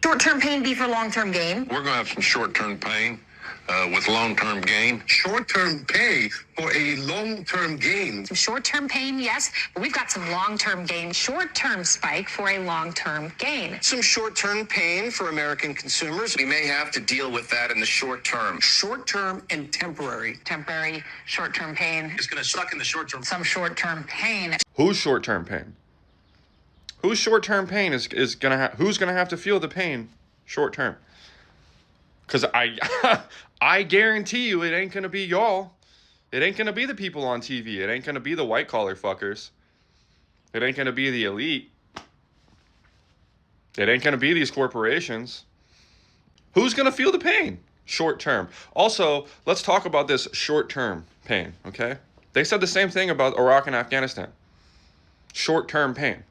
Short-term pain be for long-term gain? We're going to have some short-term pain with long-term gain. Short-term pay for a long-term gain. Some short-term pain, yes, but we've got some long-term gain. Short-term spike for a long-term gain. Some short-term pain for American consumers. We may have to deal with that in the short term. Short-term and temporary. Temporary short-term pain. It's going to suck in the short term. Some short-term pain. Who's short-term pain? Whose short-term pain is who's gonna have to feel the pain short-term? Because I guarantee you it ain't gonna be y'all. It ain't gonna be the people on TV. It ain't gonna be the white-collar fuckers. It ain't gonna be the elite. It ain't gonna be these corporations. Who's gonna feel the pain short-term? Also, let's talk about this short-term pain, okay? They said the same thing about Iraq and Afghanistan. Short-term pain.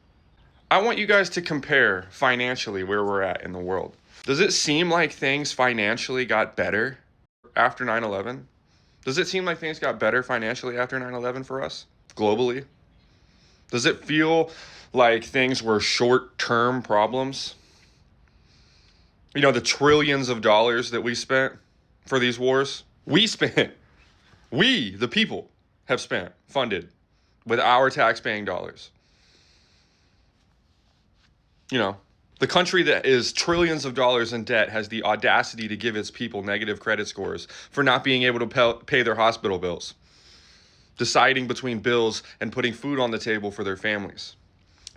I want you guys to compare financially where we're at in the world. Does it seem like things financially got better after 9/11? Does it seem like things got better financially after 9/11 for us globally? Does it feel like things were short-term problems? You know, the trillions of dollars that we spent for these wars, we, the people, have spent, funded with our tax-paying dollars. You know, the country that is trillions of dollars in debt has the audacity to give its people negative credit scores for not being able to pay their hospital bills, deciding between bills and putting food on the table for their families.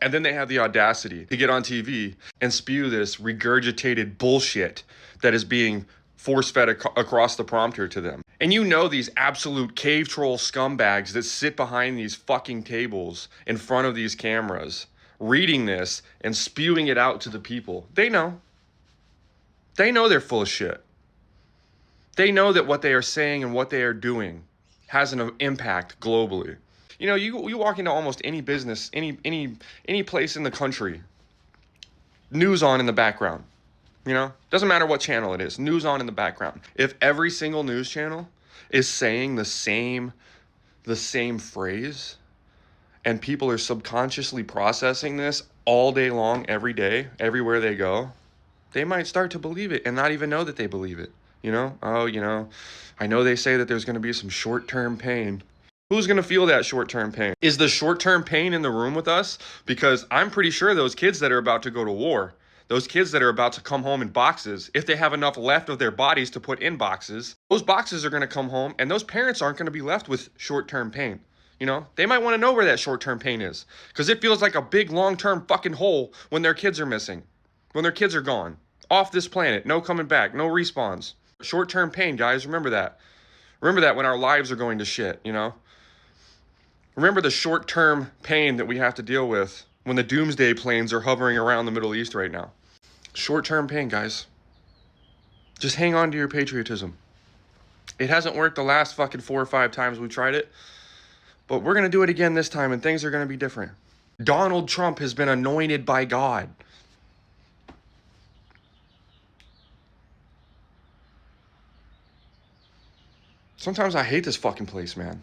And then they have the audacity to get on TV and spew this regurgitated bullshit that is being force-fed across the prompter to them. And you know these absolute cave troll scumbags that sit behind these fucking tables in front of these cameras, reading this and spewing it out to the people. They know. They know they're full of shit. They know that what they are saying and what they are doing has an impact globally. You know, you walk into almost any business, any place in the country, news on in the background. You know, doesn't matter what channel it is, news on in the background. If every single news channel is saying the same phrase, and people are subconsciously processing this all day long, every day, everywhere they go, they might start to believe it and not even know that they believe it. You know, oh, you know, I know they say that there's going to be some short-term pain. Who's going to feel that short-term pain? Is the short-term pain in the room with us? Because I'm pretty sure those kids that are about to go to war, those kids that are about to come home in boxes, if they have enough left of their bodies to put in boxes, those boxes are going to come home and those parents aren't going to be left with short-term pain. You know, they might want to know where that short-term pain is because it feels like a big long-term fucking hole when their kids are missing, when their kids are gone, off this planet, no coming back, no respawns. Short-term pain, guys, remember that. Remember that when our lives are going to shit, you know? Remember the short-term pain that we have to deal with when the doomsday planes are hovering around the Middle East right now. Short-term pain, guys. Just hang on to your patriotism. It hasn't worked the last fucking 4 or 5 times we tried it. But we're going to do it again this time, and things are going to be different. Donald Trump has been anointed by God. Sometimes I hate this fucking place, man.